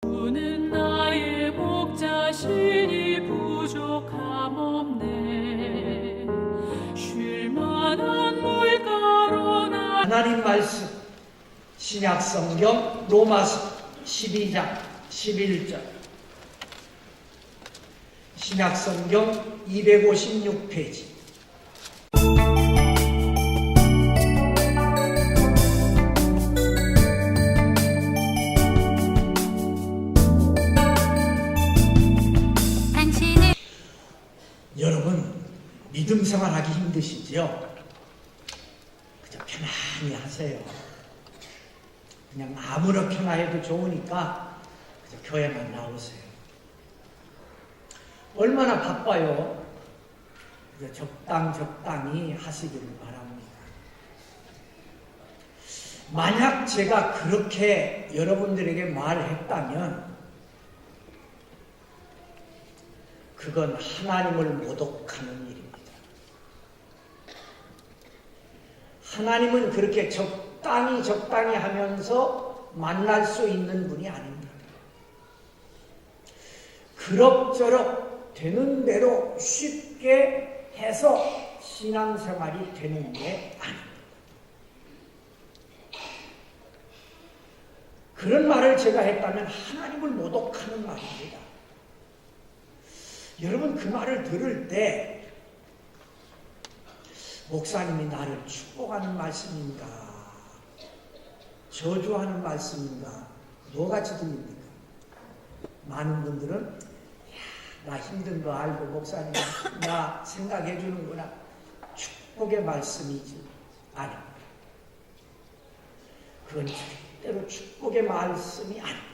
주는 나의 목자시니 부족함없네. 쉴만한 물가로나. 하나님 말씀 신약성경 로마서 12장 11절 신약성경 256페이지. 여러분 믿음 생활하기 힘드시죠? 그저 편안히 하세요. 그냥 아무렇게나 해도 좋으니까 그저 교회만 나오세요. 얼마나 바빠요? 그저 적당히 하시기를 바랍니다. 만약 제가 그렇게 여러분들에게 말했다면 그건 하나님을 모독하는 일입니다. 하나님은 그렇게 적당히 하면서 만날 수 있는 분이 아닙니다. 그럭저럭 되는 대로 쉽게 해서 신앙생활이 되는 게 아닙니다. 그런 말을 제가 했다면 하나님을 모독하는 말입니다. 여러분 그 말을 들을 때 목사님이 나를 축복하는 말씀인가 저주하는 말씀인가 뭐같이 들립니까? 많은 분들은 나 힘든 거 알고 목사님 나 생각해 주는구나. 축복의 말씀이지 아닙니다. 그건 절대로 축복의 말씀이 아닙니다.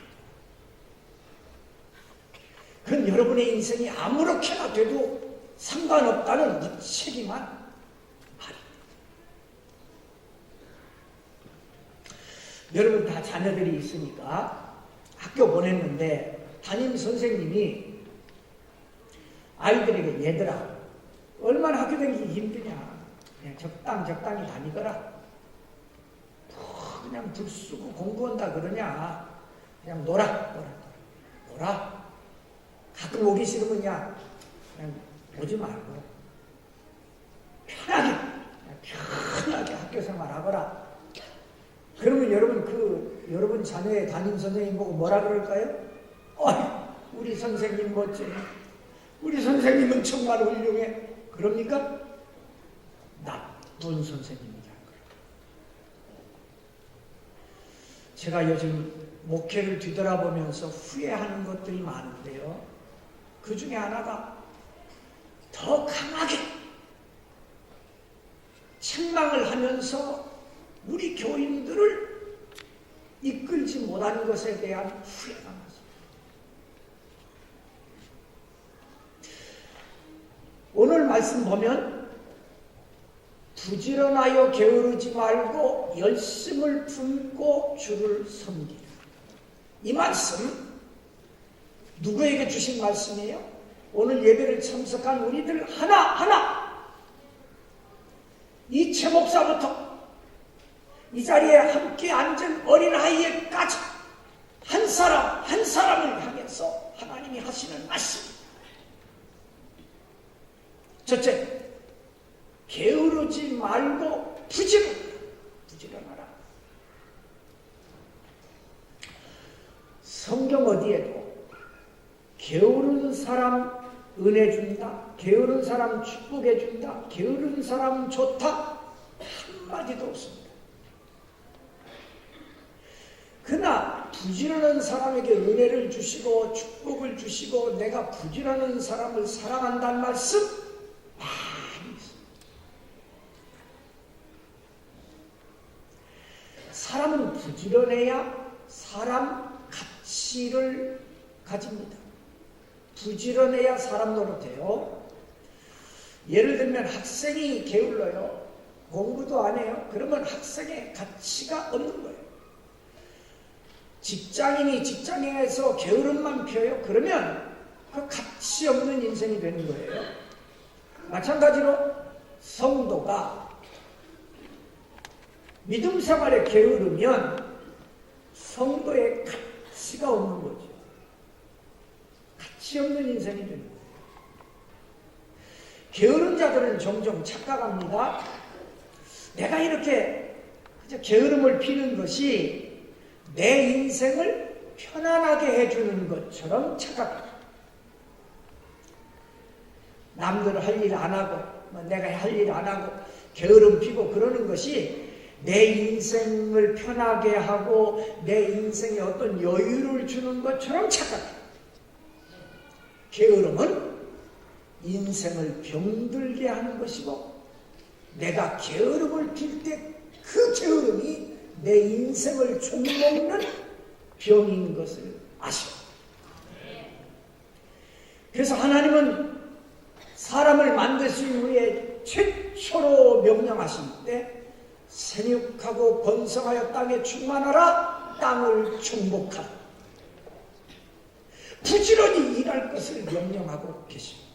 그건 여러분의 인생이 아무렇게나 돼도 상관없다는 무책임한 말입니다. 여러분 다 자녀들이 있으니까 학교 보냈는데 담임 선생님이 아이들에게 얘들아 얼마나 학교 다니기 힘드냐. 그냥 적당히 다니거라. 그냥 들 쓰고 공부한다 그러냐. 그냥 놀아. 가끔 오기 싫으면 그냥 오지 말고 편하게 학교 생활하거라. 그러면 여러분 여러분 자녀의 담임 선생님 보고 뭐라 그럴까요? 우리 선생님 멋지네. 우리 선생님은 정말 훌륭해. 그럽니까? 나쁜 선생님이란 거예요. 제가 요즘 목회를 뒤돌아보면서 후회하는 것들이 많은데요. 그 중에 하나가 더 강하게 책망을 하면서 우리 교인들을 이끌지 못한 것에 대한 후회가 많습니다. 오늘 말씀 보면 부지런하여 게으르지 말고 열심을 품고 주를 섬기라. 이 말씀 누구에게 주신 말씀이에요? 오늘 예배를 참석한 우리들 하나하나 이최 목사부터 이 자리에 함께 앉은 어린아이에까지 한 사람 한 사람을 향해서 하나님이 하시는 말씀. 첫째, 게으르지 말고 부지런하라. 성경 어디에도 게으른 사람 은혜 준다, 게으른 사람 축복해 준다, 게으른 사람 좋다 한마디도 없습니다. 그러나 부지런한 사람에게 은혜를 주시고 축복을 주시고 내가 부지런한 사람을 사랑한다는 말씀 많이 있습니다. 사람은 부지런해야 사람 가치를 가집니다. 부지런해야 사람 노릇해요. 예를 들면 학생이 게을러요. 공부도 안 해요. 그러면 학생의 가치가 없는 거예요. 직장인이 직장에서 게으름만 펴요. 그러면 그 가치 없는 인생이 되는 거예요. 마찬가지로 성도가 믿음 생활에 게으르면 성도의 가치가 없는 거죠. 끝이 없는 인생이 되는 거예요. 게으른 자들은 종종 착각합니다. 내가 이렇게 게으름을 피는 것이 내 인생을 편안하게 해주는 것처럼 착각합니다. 남들 할 일 안 하고 내가 할 일 안 하고 게으름 피고 그러는 것이 내 인생을 편하게 하고 내 인생에 어떤 여유를 주는 것처럼 착각해요. 게으름은 인생을 병들게 하는 것이고 내가 게으름을 필 때 그 게으름이 내 인생을 종먹는 병인 것을 아시오. 그래서 하나님은 사람을 만드신 후에 최초로 명령하신 때 생육하고 번성하여 땅에 충만하라, 땅을 정복하라. 부지런히 일할 것을 명령하고 계십니다.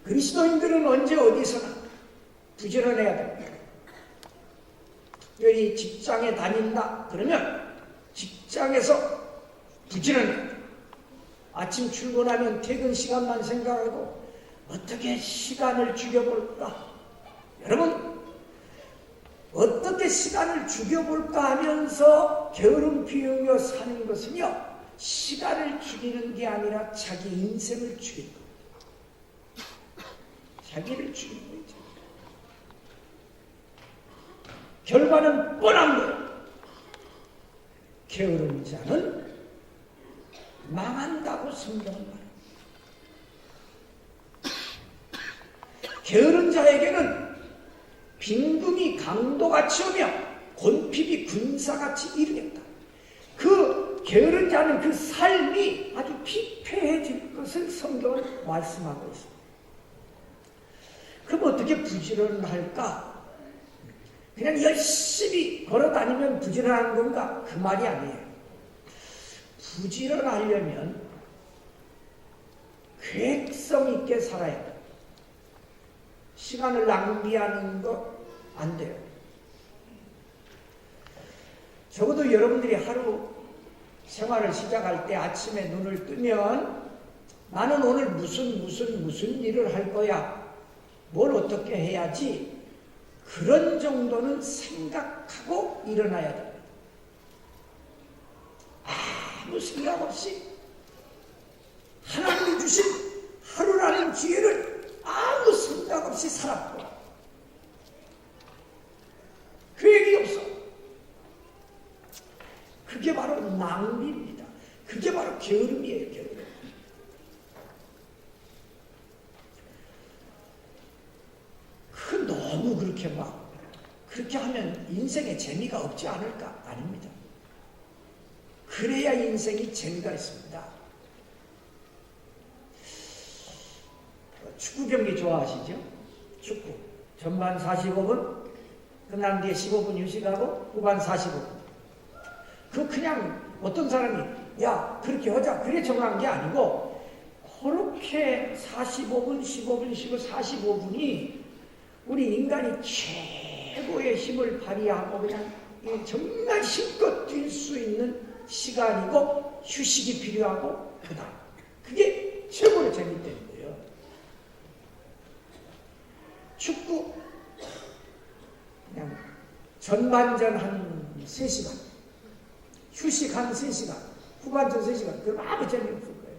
그리스도인들은 언제 어디서나 부지런해야 됩니다. 특별히 직장에 다닌다 그러면 직장에서 부지런해야 됩니다. 아침 출근하면 퇴근 시간만 생각하고 어떻게 시간을 죽여볼까? 여러분, 어떻게 시간을 죽여볼까 하면서 게으름 피우며 사는 것은요, 시간을 죽이는 게 아니라 자기 인생을 죽이는 겁니다. 자기를 죽이는 거죠. 결과는 뻔한 거예요. 게으른 자는 망한다고 성경은 말합니다. 게으른 자에게는 빈금이 강도같이 오며 곤핍이 군사같이 이르겠다. 그 게으른 자는 그 삶이 아주 피폐해질 것을 성경은 말씀하고 있습니다. 그럼 어떻게 부지런할까? 그냥 열심히 걸어다니면 부지런한 건가? 그 말이 아니에요. 부지런하려면 계획성 있게 살아야 돼요. 시간을 낭비하는 거 안 돼요. 적어도 여러분들이 하루 생활을 시작할 때 아침에 눈을 뜨면 나는 오늘 무슨 일을 할 거야. 뭘 어떻게 해야지. 그런 정도는 생각하고 일어나야 됩니다. 아무 생각 없이 하나님이 주신 하루라는 기회를 아무 생각 없이 살았고 계획이 없어. 그게 바로 낭비입니다. 그게 바로 게으름이에요. 게으름. 너무 그렇게 그렇게 하면 인생에 재미가 없지 않을까? 아닙니다. 그래야 인생이 재미가 있습니다. 축구 경기 좋아하시죠? 축구. 전반 45분, 끝난 뒤에 15분 휴식하고 후반 45분. 그냥 어떤 사람이 야 그렇게 하자 그래 정한 게 아니고 그렇게 45분, 15분 쉬고 45분이 우리 인간이 최고의 힘을 발휘하고 그냥 정말 힘껏 뛸 수 있는 시간이고 휴식이 필요하고 그다음 그게 최고로 재밌다는 거예요. 축구 그냥 전반전 한 3시간 휴식 한 3시간 후반전 3시간 그럼 아무 재미없을 거예요.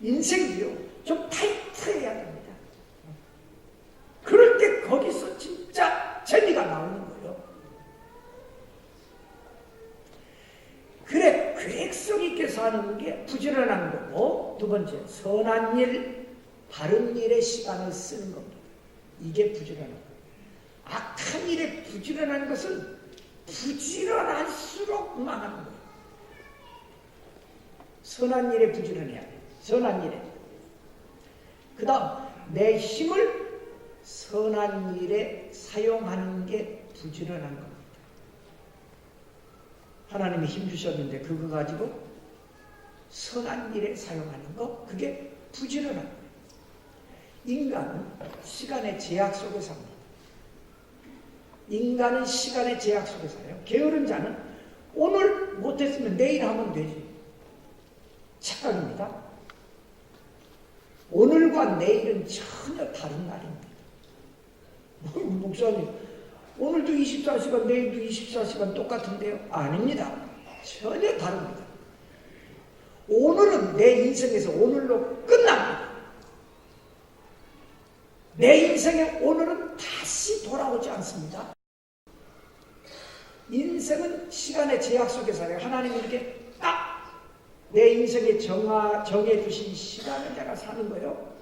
인생도요 좀 타이트해야 됩니다. 그럴 때 거기서 진짜 재미가 나오는 거예요. 그래 계획성 있게 사는 게 부지런한 거고 두 번째 선한 일, 바른 일에 시간을 쓰는 겁니다. 이게 부지런한 거예요. 악한 일에 부지런한 것은 부지런할수록 망하는 거예요. 선한 일에 부지런해야 돼요. 선한 일에. 그 다음 내 힘을 선한 일에 사용하는 게 부지런한 겁니다. 하나님이 힘 주셨는데 그거 가지고 선한 일에 사용하는 거 그게 부지런한 거예요. 인간은 시간의 제약 속에 삽니다. 인간은 시간의 제약 속에 살아요. 게으른 자는 오늘 못 못했으면 내일 하면 되지. 착각입니다. 오늘과 내일은 전혀 다른 날입니다. 목사님, 오늘도 24시간, 내일도 24시간 똑같은데요? 아닙니다. 전혀 다릅니다. 오늘은 내 인생에서 오늘로 끝납니다. 내 인생의 오늘은 다시 돌아오지 않습니다. 인생은 시간의 제약 속에 살아요. 하나님이 이렇게 딱 내 인생에 정해주신 시간을 내가 사는 거예요.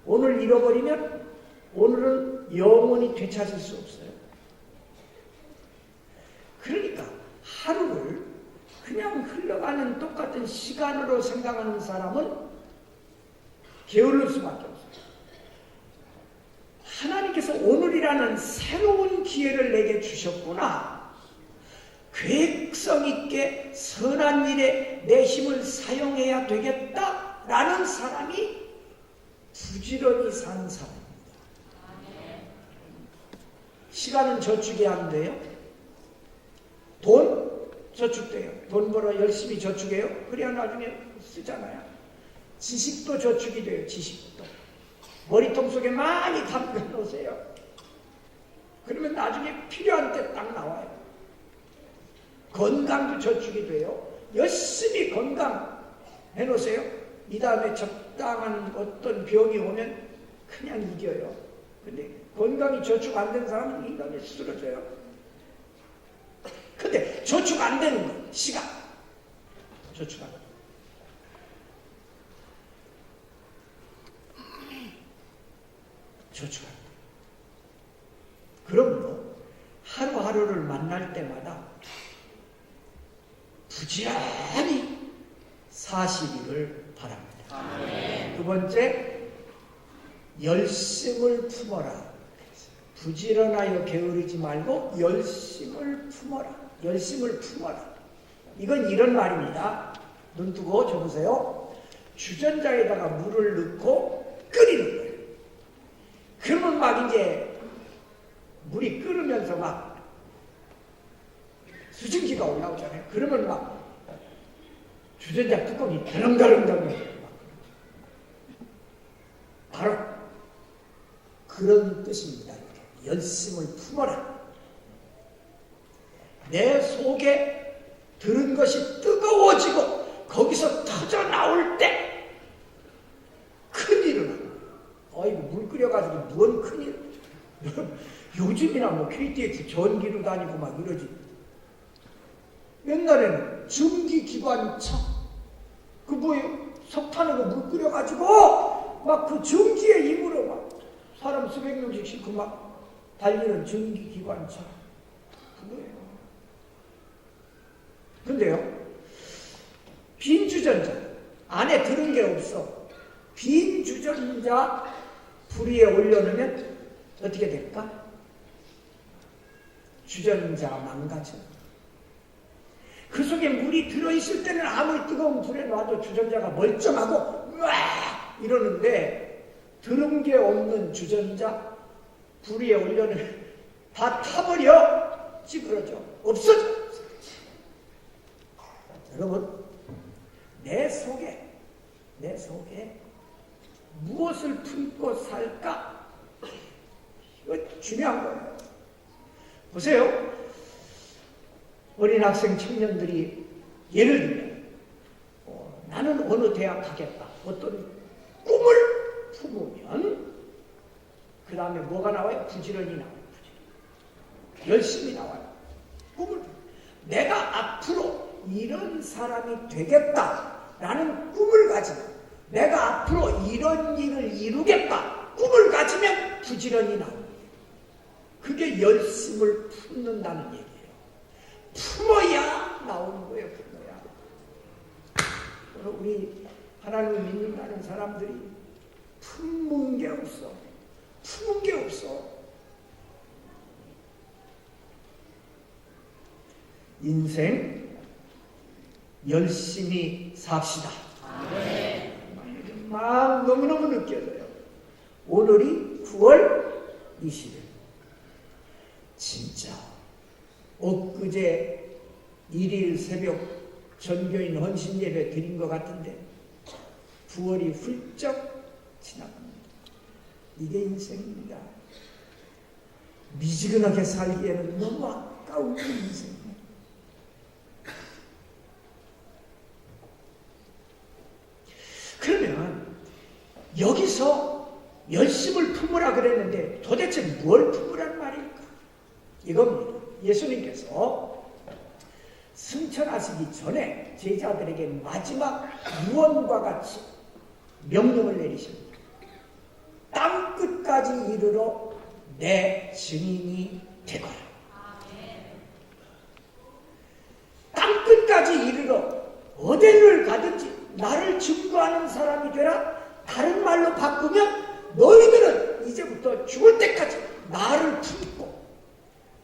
오늘 잃어버리면 오늘은 영원히 되찾을 수 없어요. 그러니까 하루를 그냥 흘러가는 똑같은 시간으로 생각하는 사람은 게을를 수밖에 없어요. 하나님께서 오늘이라는 새로운 기회를 내게 주셨구나. 계획성 있게 선한 일에 내 힘을 사용해야 되겠다라는 사람이 부지런히 사는 사람입니다. 시간은 저축이 안 돼요. 돈 저축돼요. 돈 벌어 열심히 저축해요. 그래야 나중에 쓰잖아요. 지식도 저축이 돼요. 지식도. 머리통 속에 많이 담겨 놓으세요. 그러면 나중에 필요한 때 딱 나와요. 건강도 저축이 돼요. 열심히 건강 해놓으세요. 이 다음에 적당한 어떤 병이 오면 그냥 이겨요. 근데 건강이 저축 안 된 사람은 인간이 쓰러져요. 근데 저축 안 되는 거, 시간. 저축 안 돼요. 저축 안 돼요. 그러므로 하루하루를 만날 때마다 부지런히 사시기를 바랍니다. 두 번째, 열심을 품어라. 부지런하여 게으르지 말고 열심을 품어라. 열심을 품어라. 이건 이런 말입니다. 눈 뜨고 적으세요. 주전자에다가 물을 넣고 끓이는 거예요. 그러면 막 이제 물이 끓으면서 막 수증기가 올라오잖아요. 그러면 막 주전자 뚜껑이 덜렁덜렁덜렁 바로 그런 뜻입니다. 열심을 품어라. 내 속에 들은 것이 뜨거워지고 거기서 터져 나올 때 큰일을 하는 거예요. 어이구 물 끓여가지고 뭔 큰일. 요즘이나 뭐 KTX 전기로 다니고 막 이러지. 옛날에는 전기기관차 그 뭐예요? 석탄으로 물 끓여가지고 막 그 전기의 힘으로 막 사람 수백 명씩 싣고 막 달리는 전기기관차 그거예요. 근데요, 빈 주전자 안에 들은 게 없어. 빈 주전자 불 위에 올려놓으면 어떻게 될까? 주전자 망가져. 그 속에 물이 들어있을 때는 아무리 뜨거운 불에 놔도 주전자가 멀쩡하고 막 이러는데 들은 게 없는 주전자 불 위에 올려놓으면 다 타버려. 찌그러져. 없어져. 여러분, 내 속에 무엇을 품고 살까? 이거 중요한 거예요. 보세요. 어린 학생 청년들이 예를 들면 나는 어느 대학 가겠다. 어떤 꿈을 품으면 그 다음에 뭐가 나와요? 부지런히 나와요. 부지런히. 열심히 나와요. 꿈을 내가 앞으로 이런 사람이 되겠다라는 꿈을 가지면 내가 앞으로 이런 일을 이루겠다 꿈을 가지면 부지런히 나옵니다. 그게 열심을 품는다는 얘기예요. 품어야 나오는 거예요. 품어야. 우리 하나님을 믿는다는 사람들이 품은 게 없어. 품은 게 없어. 인생 열심히 삽시다. 막 너무너무 느껴져요. 오늘이 9월 20일. 진짜 엊그제 1일 새벽 전교인 헌신예배 드린 것 같은데 9월이 훌쩍 지나갑니다. 이게 인생입니다. 미지근하게 살기에는 너무 아까운 인생이에요. 그러면 여기서 열심을 품으라 그랬는데 도대체 뭘 품으란 말일까? 이겁니다. 예수님께서 승천하시기 전에 제자들에게 마지막 유언과 같이 명령을 내리십니다. 땅끝까지 이르러 내 증인이 되거라. 땅끝까지 이르러 어디를 가든지 나를 증거하는 사람이 되라. 다른 말로 바꾸면 너희들은 이제부터 죽을 때까지 나를 품고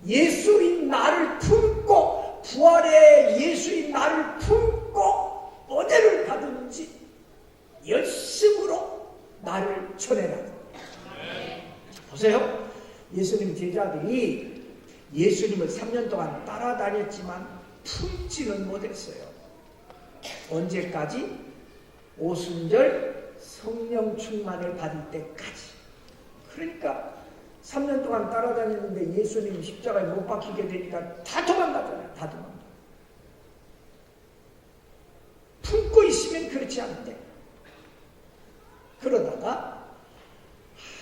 예수인 나를 품고 부활의 예수인 나를 품고 어디를 가든지 열심으로 나를 전해라. 보세요. 예수님 제자들이 예수님을 3년 동안 따라다녔지만 품지는 못했어요. 언제까지? 오순절 성령 충만을 받을 때까지. 그러니까 3년 동안 따라다녔는데 예수님 십자가에 못 박히게 되니까 다 도망가잖아요. 다 도망가. 품고 있으면 그렇지 않은데 그러다가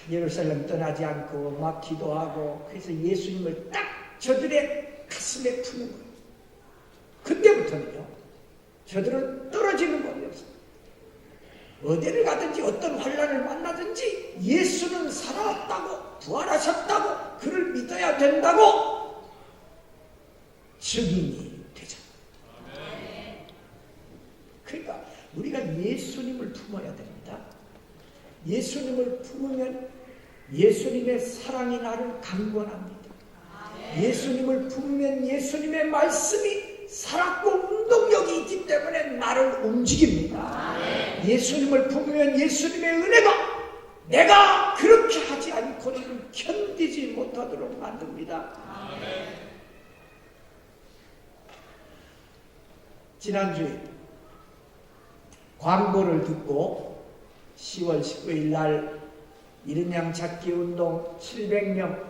예루살렘 떠나지 않고 막 기도하고 그래서 예수님을 딱 저들의 가슴에 푸는 거예요. 그때부터는요. 저들은 떨어지는 법이 없어요. 어디를 가든지 어떤 환난을 만나든지 예수는 살아왔다고 부활하셨다고 그를 믿어야 된다고 증인이 되잖아요. 그러니까 우리가 예수님을 품어야 됩니다. 예수님을 품으면 예수님의 사랑이 나를 강권합니다. 예수님을 품으면 예수님의 말씀이 살았고 운동력이 있기 때문에 나를 움직입니다. 예수님을 품으면 예수님의 은혜가 내가 그렇게 하지 않고는 견디지 못하도록 만듭니다. 지난주에 광고를 듣고 10월 19일 날 이른 양 찾기 운동 700명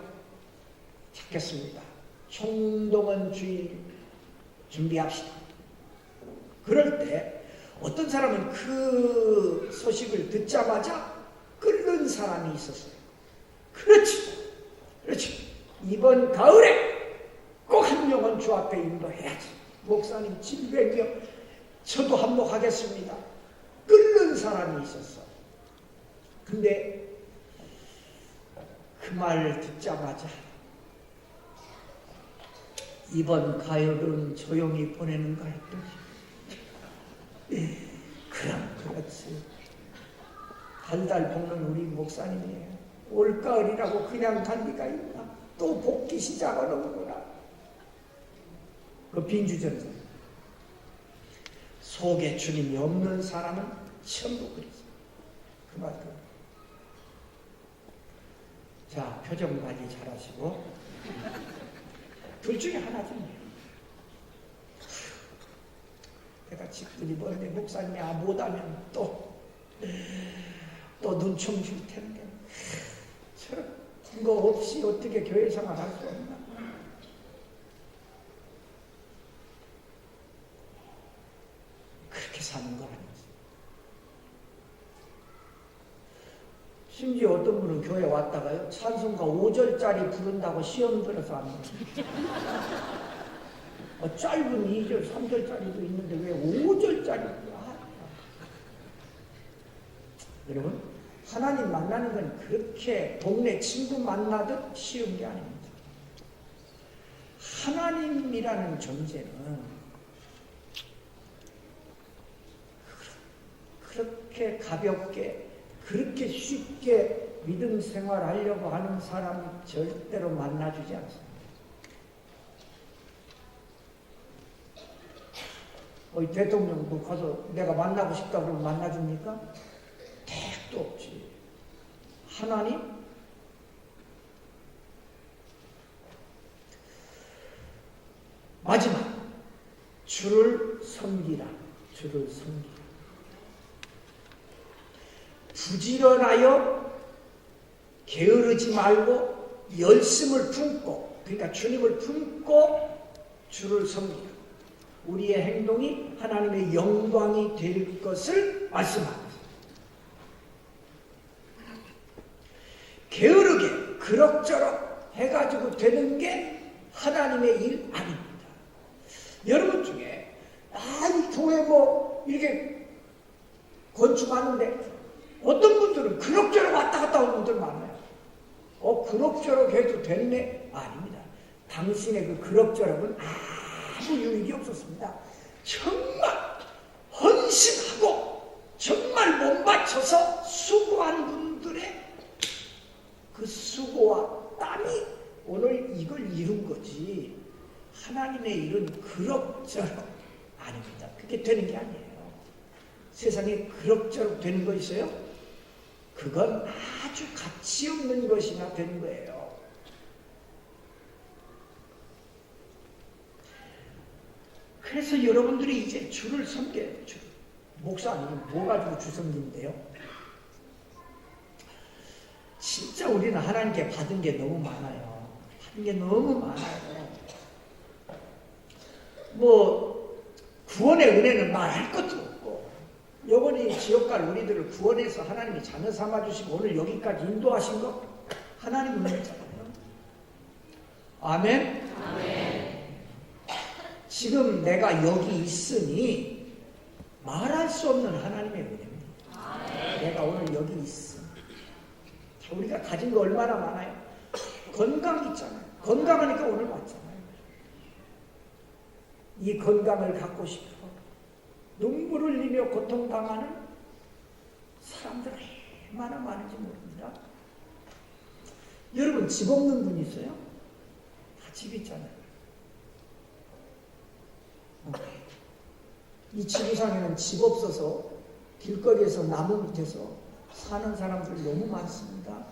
찾겠습니다. 총동원 주일 준비합시다. 그럴 때 어떤 사람은 그 소식을 듣자마자 끓는 사람이 있었어요. 그렇지. 이번 가을에 꼭 한 명은 주 앞에 인도해야지. 목사님 700명 저도 한몫하겠습니다. 끓는 사람이 있었어. 근데 그 말 듣자마자 이번 가을은 조용히 보내는 거 했더니 그럼 그렇지. 달달 볶는 우리 목사님이에요. 올가을이라고 그냥 갈 리가 있나. 또 볶기 시작하는구나. 그 빈주전선 속에 주님이 없는 사람은 전부 그랬어요. 그만큼. 자, 표정 관리 잘하시고 둘 중에 하나지. 내가 집들이 뭔데 목사님이 못하면 또 눈총 줄 텐데 저런 거 없이 어떻게 교회 생활 할 수 없나. 그렇게 사는 거 아니지. 심지어 어떤 분은 교회 왔다가요 찬송가 5절짜리 부른다고 시험 들어서 안 불러. 짧은 2절 3절짜리도 있는데 왜 5절짜리야. 여러분 하나님 만나는 건 그렇게 동네 친구 만나듯 쉬운 게 아닙니다. 하나님이라는 존재는 그렇게 가볍게 그렇게 쉽게 믿음 생활하려고 하는 사람이 절대로 만나주지 않습니다. 대통령 가서 내가 만나고 싶다고 그러면 만나줍니까? 택도 없지. 하나님? 마지막, 주를 섬기라. 주를 섬기라. 부지런하여 게으르지 말고 열심을 품고, 그러니까 주님을 품고 주를 섬기라. 우리의 행동이 하나님의 영광이 될 것을 말씀합니다. 게으르게 그럭저럭 해가지고 되는 게 하나님의 일 아닙니다. 여러분 중에 이 교회 이렇게 건축하는데 어떤 분들은 그럭저럭 왔다 갔다 오는 분들 많아요. 그럭저럭 해도 됐네? 아닙니다. 당신의 그 그럭저럭은 아무 유익이 없었습니다. 정말 헌신하고 정말 몸 바쳐서 수고한 분들의 그 수고와 땀이 오늘 이걸 이룬 거지, 하나님의 일은 그럭저럭 아닙니다. 그게 되는 게 아니에요. 세상에 그럭저럭 되는 거 있어요? 그건 아주 가치 없는 것이나 되는 거예요. 그래서 여러분들이 이제 주를 섬겨요. 목사님 뭐 가지고 주 섬기는데요? 진짜 우리는 하나님께 받은 게 너무 많아요. 받은 게 너무 많아요. 구원의 은혜는 말할 것도 없고, 여번에 지옥 갈 우리들을 구원해서 하나님이 자녀 삼아주시고 오늘 여기까지 인도하신 거 하나님 은혜잖아요. 아멘? 아멘. 지금 내가 여기 있으니 말할 수 없는 하나님의 은혜입니다. 아멘. 내가 오늘 여기 있어. 우리가 가진 거 얼마나 많아요? 건강 있잖아요. 건강하니까 오늘 왔잖아요. 이 건강을 갖고 싶어 눈물을 흘리며 고통당하는 사람들 얼마나 많은지 모릅니다. 여러분 집 없는 분 있어요? 다 집 있잖아요. 이 지구상에는 집 없어서 길거리에서 나무 밑에서 사는 사람들 너무 많습니다.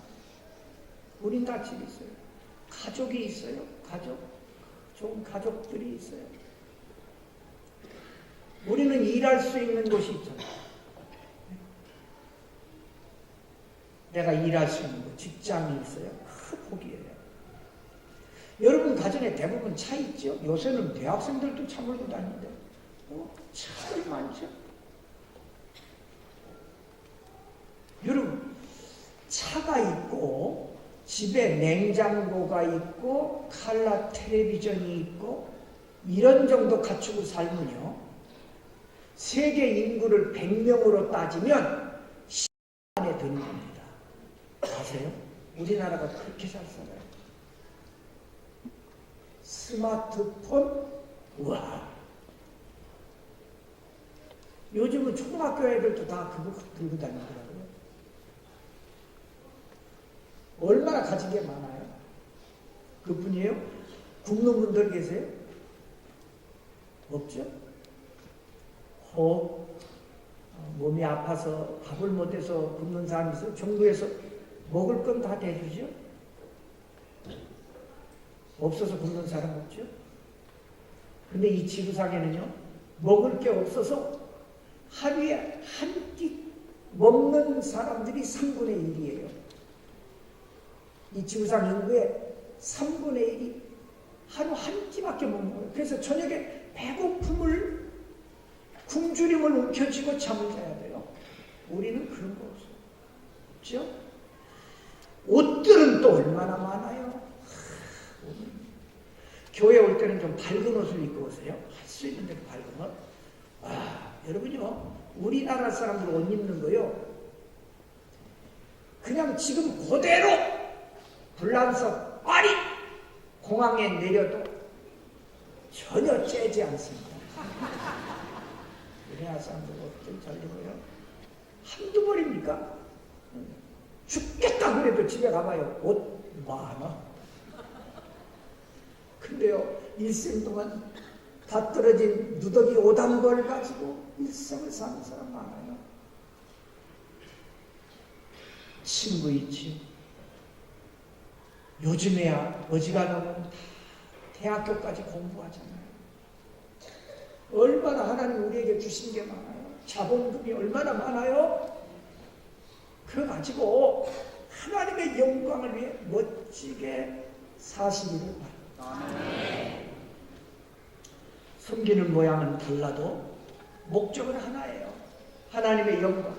우린 다 집 있어요. 가족이 있어요. 좋은 가족들이 있어요. 우리는 일할 수 있는 곳이 있잖아요. 내가 일할 수 있는 곳, 직장이 있어요. 큰 복이에요. 여러분 가정에 대부분 차 있죠? 요새는 대학생들도 차 몰고 다니는데 차이 많죠? 여러분 차가 있고 집에 냉장고가 있고 칼라 텔레비전이 있고 이런 정도 갖추고 살면요, 세계 인구를 100명으로 따지면 10만 안에 드는 겁니다. 아세요? 우리나라가 그렇게 잘 살아요. 스마트폰, 와, 요즘은 초등학교 애들도 다 그거 들고 다니더라고요. 얼마나 가진 게 많아요? 그뿐이에요? 굶는 분들 계세요? 없죠? 몸이 아파서 밥을 못해서 굶는 사람이 있어요? 정부에서 먹을 건 다 대주죠? 없어서 굶는 사람 없죠? 근데 이 지구상에는요, 먹을 게 없어서 하루에 한 끼 먹는 사람들이 3분의 1이에요. 이 지구상 인구의 3분의 1이 하루 한 끼밖에 못 먹어요. 그래서 저녁에 배고픔을, 굶주림을 움켜쥐고 잠을 자야 돼요. 우리는 그런 거 없어요. 없죠? 옷들은 또 얼마나 많아요. 교회 올 때는 좀 밝은 옷을 입고 오세요. 할 수 있는 대로 밝은 옷. 여러분요, 우리나라 사람들 옷 입는 거요, 그냥 지금 그대로 불란서 파리 공항에 내려도 전혀 째지 않습니다. 우리나라 사람들 옷들 잘 입어요. 한두 벌입니까? 죽겠다 그래도 집에 가봐요. 옷 많아. 근데요, 일생 동안 다 떨어진 누더기 옷 한 벌 가지고 일생을 사는 사람 많아요. 친구 있지. 요즘에야 어지간하면 다 대학교까지 공부하잖아요. 얼마나 하나님 우리에게 주신 게 많아요. 자본금이 얼마나 많아요. 그거 가지고 하나님의 영광을 위해 멋지게 사시기를 바랍니다. 섬기는 모양은 달라도 목적은 하나예요. 하나님의 영광.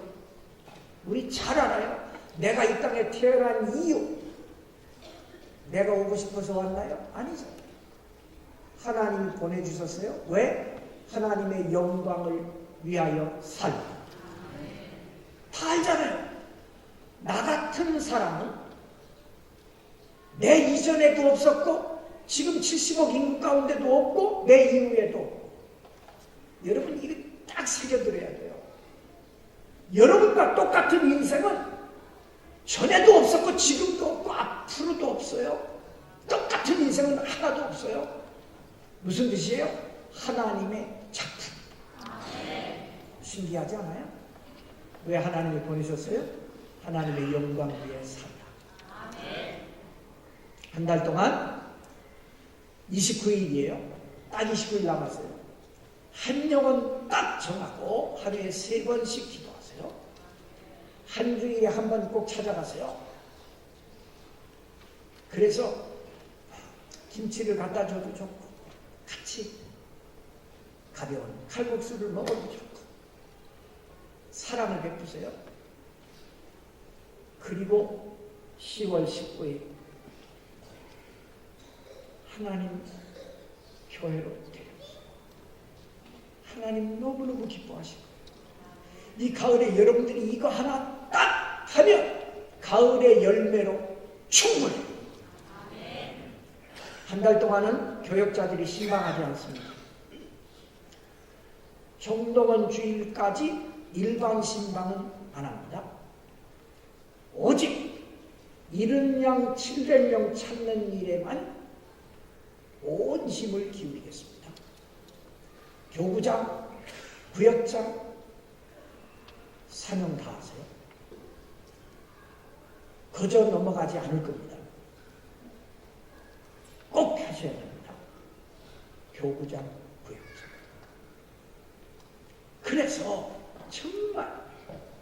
우리 잘 알아요. 내가 이 땅에 태어난 이유. 내가 오고 싶어서 왔나요? 아니죠. 하나님이 보내주셨어요. 왜? 하나님의 영광을 위하여 살고. 다 알잖아요. 나 같은 사람은 내 이전에도 없었고 지금 70억 인구 가운데도 없고 내 이후에도 없고. 여러분 이거 딱 새겨들어야 돼요. 여러분과 똑같은 인생은 전에도 없었고 지금도 없고 앞으로도 없어요. 똑같은 인생은 하나도 없어요. 무슨 뜻이에요? 하나님의 작품. 신기하지 않아요? 왜 하나님이 보내셨어요? 하나님의 영광 위에 살다. 한 달 동안 29일이에요. 딱 29일 남았어요. 한 영혼 딱 정하고 하루에 3번씩 기도하세요. 한 주일에 한 번 꼭 찾아가세요. 그래서 김치를 갖다 줘도 좋고 같이 가벼운 칼국수를 먹어도 좋고 사랑을 베푸세요. 그리고 10월 19일 하나님 교회로 데려오세요. 하나님 너무너무 기뻐하시고 이 가을에 여러분들이 이거 하나 딱 하면 가을의 열매로 충분해요. 한 달 동안은 교역자들이 신방하지 않습니다. 정동원 주일까지 일반 신방은 안 합니다. 오직 잃은 양 700명 찾는 일에만 온 힘을 기울이겠습니다. 교구장, 구역장 사명 다 하세요. 그저 넘어가지 않을 겁니다. 꼭 하셔야 됩니다. 교구장, 구역장. 그래서 정말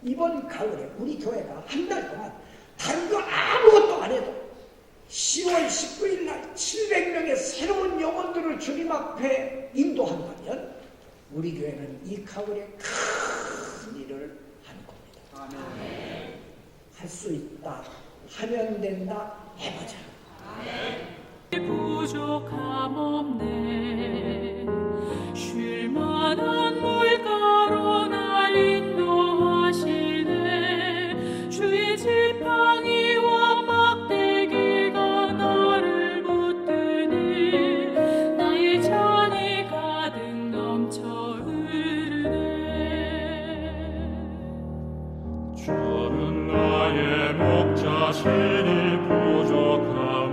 이번 가을에 우리 교회가 한 달 동안 다른 거 아무것도 안 해도 10월 19일 날 700명의 새로운 영혼들을 주님 앞에 인도한다면 우리 교회는 이 가을에 큰 일을 하는 겁니다. 할 수 있다. 하면 된다. 해보자. 부족함 없네. 쉴 만한 물가로 날 인도하시네. 주의 지팡이와 막대기가 나를 붙드네. 나의 잔이 가득 넘쳐 흐르네. 주는 나의 목자시니 부족함